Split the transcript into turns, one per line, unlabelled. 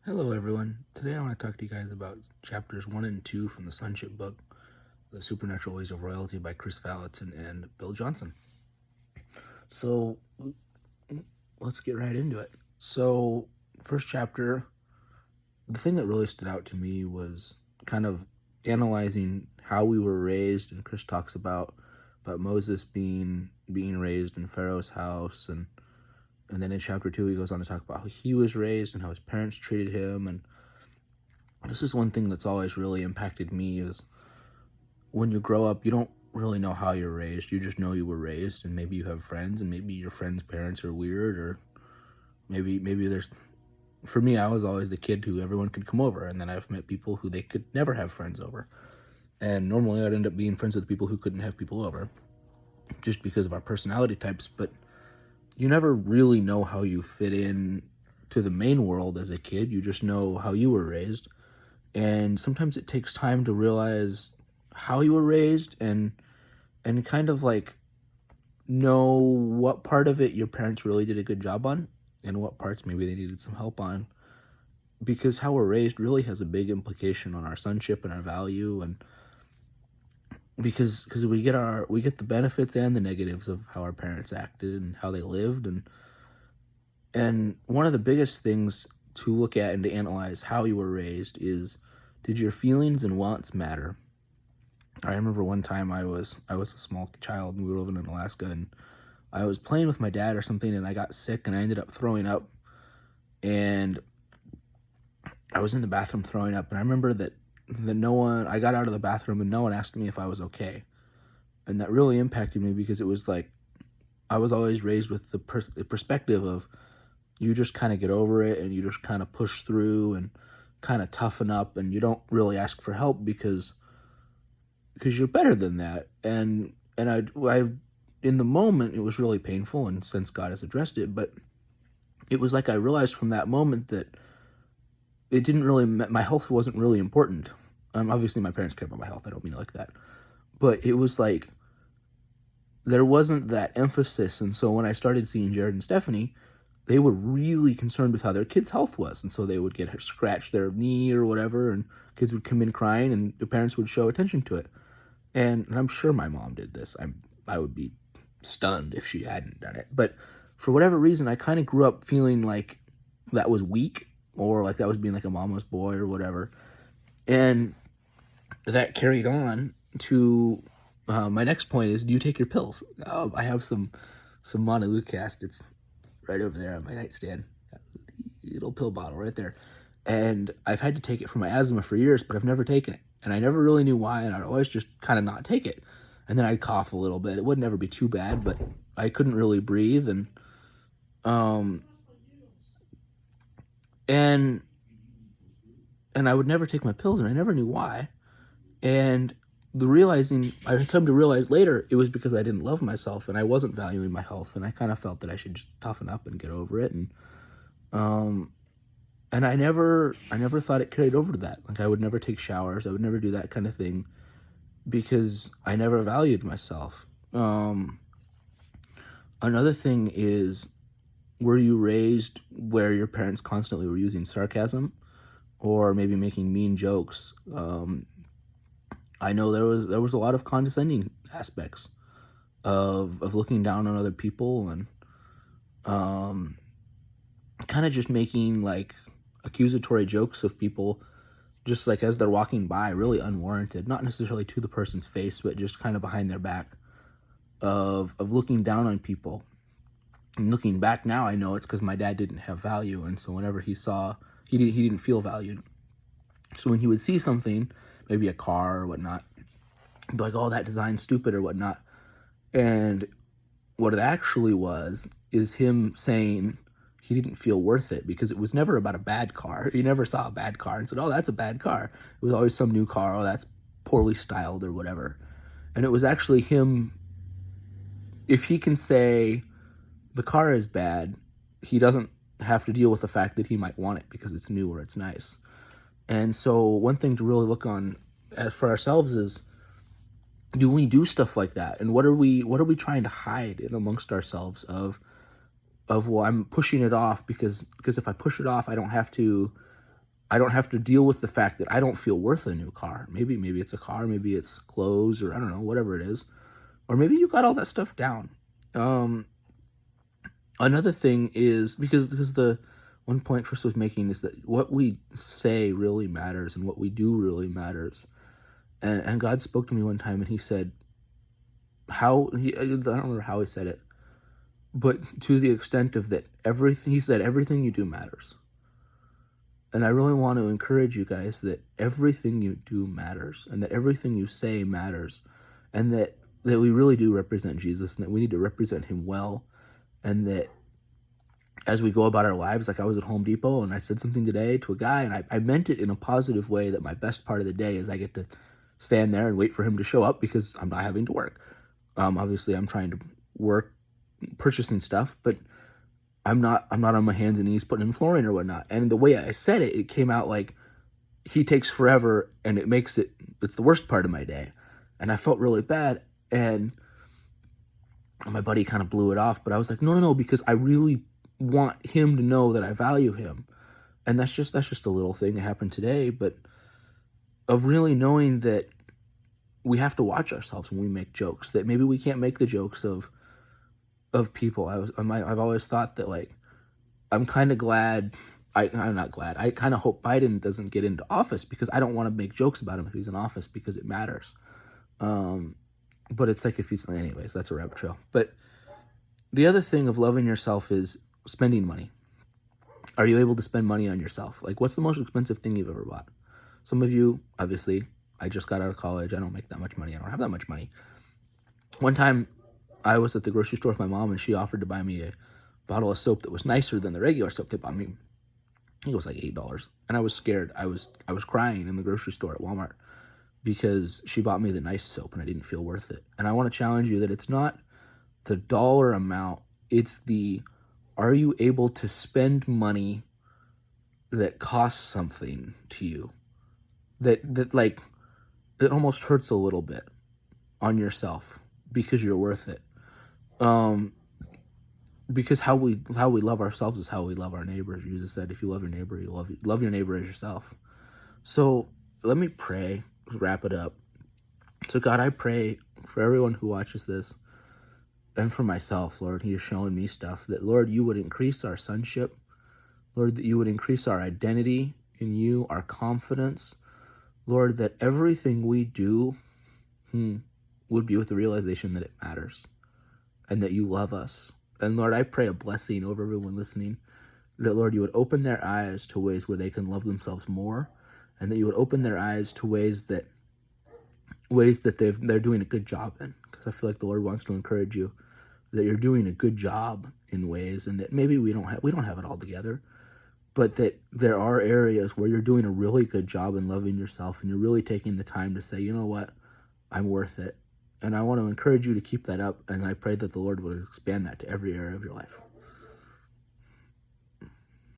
Hello, everyone. Today I want to talk to you guys about chapters 1 and 2 from the Sonship book, The Supernatural Ways of Royalty by Chris Valentin and Bill Johnson. So, let's get right into it. So, first chapter, the thing that really stood out to me was kind of analyzing how we were raised, and Chris talks about Moses being raised in Pharaoh's house, and then in chapter 2 he goes on to talk about how he was raised and how his parents treated him. And this is one thing that's always really impacted me is when you grow up, you don't really know how you're raised. You just know you were raised, and maybe you have friends, and maybe your friends' parents are weird, or maybe there's. For me, I was always the kid who everyone could come over, and then I've met people who they could never have friends over, and normally I'd end up being friends with people who couldn't have people over, just because of our personality types. But you never really know how you fit in to the main world as a kid. You just know how you were raised, and sometimes it takes time to realize how you were raised and kind of like know what part of it your parents really did a good job on and what parts maybe they needed some help on, because how we're raised really has a big implication on our sonship and our value. And because we get the benefits and the negatives of how our parents acted and how they lived. And one of the biggest things to look at and to analyze how you were raised is, did your feelings and wants matter? I remember one time I was a small child and we were living in Alaska, and I was playing with my dad or something, and I got sick and I ended up throwing up, and I was in the bathroom throwing up. And I remember that no one I got out of the bathroom and no one asked me if I was okay. And that really impacted me because it was like I was always raised with the perspective of, you just kind of get over it and you just kind of push through and kind of toughen up, and you don't really ask for help because you're better than that. And I in the moment it was really painful, and since God has addressed it, but it was like I realized from that moment that it didn't really my health wasn't really important. Obviously my parents cared about my health. I don't mean it like that, but it was like there wasn't that emphasis. And so when I started seeing Jared and Stephanie, they were really concerned with how their kid's health was, and so they would get scratch their knee or whatever, and kids would come in crying, and the parents would show attention to it. And I'm sure my mom did this. I would be stunned if she hadn't done it. But for whatever reason, I kind of grew up feeling like that was weak, or like that was being like a mama's boy or whatever. And that carried on to my next point is, do you take your pills? I have some Montelukast. It's right over there on my nightstand. Little pill bottle right there. And I've had to take it for my asthma for years, but I've never taken it. And I never really knew why, and I'd always just kind of not take it. And then I'd cough a little bit. It would never be too bad, but I couldn't really breathe. Um and and I would never take my pills, and I never knew why. And I come to realize later, it was because I didn't love myself and I wasn't valuing my health, and I kind of felt that I should just toughen up and get over it. Um and I never thought it carried over to that. Like, I would never take showers, I would never do that kind of thing, because I never valued myself. Another thing is, were you raised where your parents constantly were using sarcasm or maybe making mean jokes? I know there was a lot of condescending aspects of looking down on other people, and um, kind of just making like accusatory jokes of people, just like as they're walking by, really unwarranted, not necessarily to the person's face, but just kind of behind their back, of looking down on people. And looking back now, I know it's because my dad didn't have value, and so whenever he didn't feel valued. So when he would see something, maybe a car or whatnot, he'd be like, "Oh, that design's stupid" or whatnot. And what it actually was is him saying he didn't feel worth it, because it was never about a bad car. He never saw a bad car and said, "Oh, that's a bad car." It was always some new car. "Oh, that's poorly styled" or whatever. And it was actually him. If he can say the car is bad, he doesn't have to deal with the fact that he might want it because it's new or it's nice. And so one thing to really look on for ourselves is, do we do stuff like that? And what are we trying to hide in amongst ourselves of, well, I'm pushing it off because if I push it off, I don't have to I don't have to deal with the fact that I don't feel worth a new car. Maybe it's a car, maybe it's clothes, or I don't know, whatever it is. Or maybe you got all that stuff down. Um, Another thing is because the one point Chris was making is that what we say really matters and what we do really matters. And God spoke to me one time and he said, I don't remember how he said it, but to the extent of that everything, he said, everything you do matters. And I really want to encourage you guys that everything you do matters and that everything you say matters, and that we really do represent Jesus and that we need to represent him well, and that as we go about our lives, like I was at Home Depot and I said something today to a guy and I meant it in a positive way, that my best part of the day is I get to stand there and wait for him to show up because I'm not having to work. Obviously I'm trying to work purchasing stuff, but I'm not on my hands and knees putting in flooring or whatnot. And the way I said it, it came out like he takes forever and it's the worst part of my day. And I felt really bad. And my buddy kind of blew it off, but I was like, no, because I really want him to know that I value him. And that's just a little thing that happened today, but of really knowing that we have to watch ourselves when we make jokes, that maybe we can't make the jokes of people. I've always thought that, like, I'm kind of glad, I'm not glad, I kind of hope Biden doesn't get into office because I don't want to make jokes about him if he's in office because it matters. But it's like if he's, anyways, that's a rabbit trail. But the other thing of loving yourself is spending money. Are you able to spend money on yourself? Like, what's the most expensive thing you've ever bought? Some of you, obviously, I just got out of college. I don't make that much money. I don't have that much money. One time, I was at the grocery store with my mom, and she offered to buy me a bottle of soap that was nicer than the regular soap they bought me. I think it was like $8, and I was scared. I was crying in the grocery store at Walmart because she bought me the nice soap, and I didn't feel worth it. And I want to challenge you that it's not the dollar amount; it's are you able to spend money that costs something to you? That like, it almost hurts a little bit on yourself because you're worth it. Because how we love ourselves is how we love our neighbors. Jesus said, if you love your neighbor, you love your neighbor as yourself. So let me pray, wrap it up. So God, I pray for everyone who watches this and for myself, Lord, you're showing me stuff, that Lord, you would increase our sonship. Lord, that you would increase our identity in you, our confidence. Lord, that everything we do would be with the realization that it matters and that you love us. And Lord, I pray a blessing over everyone listening, that Lord, you would open their eyes to ways where they can love themselves more, and that you would open their eyes to ways that they're doing a good job in. Because I feel like the Lord wants to encourage you that you're doing a good job in ways, and that maybe we don't have it all together, but that there are areas where you're doing a really good job in loving yourself, and you're really taking the time to say, you know what, I'm worth it. And I want to encourage you to keep that up, and I pray that the Lord would expand that to every area of your life.